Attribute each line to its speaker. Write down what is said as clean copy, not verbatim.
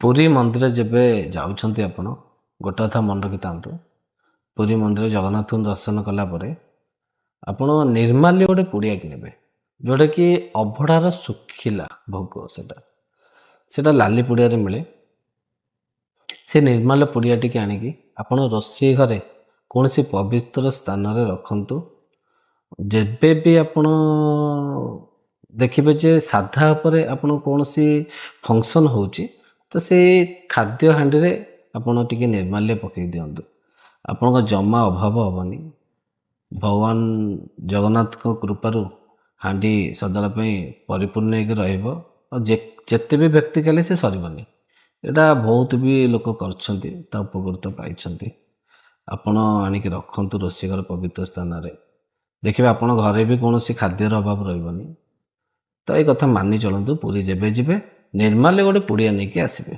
Speaker 1: ପୁରୀ ମନ୍ଦିର ଯେବେ ଯାଉଛନ୍ତି ଆପଣ ଗୋଟେ କଥା ମନେ ରଖିଥାନ୍ତୁ, ପୁରୀ ମନ୍ଦିର ଜଗନ୍ନାଥଙ୍କୁ ଦର୍ଶନ କଲା ପରେ ଆପଣ ନିର୍ମାଲ୍ୟ ଗୋଟେ ପୁଡ଼ିଆ କିଣିବେ, ଯେଉଁଟାକି ଅଭଢ଼ାର ଶୁଖିଲା ଭୋଗ। ସେଟା ଲାଲି ପୁଡ଼ିଆରେ ମିଳେ। ସେ ନିର୍ମାଲ୍ୟ ପୁଡ଼ିଆ ଟିକେ ଆଣିକି ଆପଣ ରୋଷେଇ ଘରେ କୌଣସି ପବିତ୍ର ସ୍ଥାନରେ ରଖନ୍ତୁ। ଯେବେ ବି ଆପଣ ଦେଖିବେ ଯେ ସାଧା ଉପରେ ଆପଣ କୌଣସି ଫଙ୍କସନ୍ ହେଉଛି, ତ ସେଇ ଖାଦ୍ୟ ହାଣ୍ଡିରେ ଆପଣ ଟିକେ ନିର୍ମାଲ୍ୟ ପକାଇ ଦିଅନ୍ତୁ। ଆପଣଙ୍କ ଜମା ଅଭାବ ହେବନି। ଭଗବାନ ଜଗନ୍ନାଥଙ୍କ କୃପାରୁ ହାଣ୍ଡି ସଦାବେଳେ ପାଇଁ ପରିପୂର୍ଣ୍ଣ ହେଇକି ରହିବ। ଆଉ ଯେତେ ବି ବ୍ୟକ୍ତି କଲେ ସେ ସରିବନି। ଏଇଟା ବହୁତ ବି ଲୋକ କରିଛନ୍ତି, ତା ଉପକୃତ ପାଇଛନ୍ତି। ଆପଣ ଆଣିକି ରଖନ୍ତୁ ରୋଷେଇ ଘର ପବିତ୍ର ସ୍ଥାନରେ। ଦେଖିବେ ଆପଣ ଘରେ ବି କୌଣସି ଖାଦ୍ୟର ଅଭାବ ରହିବନି। ତ ଏଇ କଥା ମାନି ଚଳନ୍ତୁ। ପୁରୀ ଯେବେ ଯିବେ ନିର୍ମାଲ୍ୟ ଗୋଟେ ପୁଡ଼ିଆ ନେଇକି ଆସିବେ।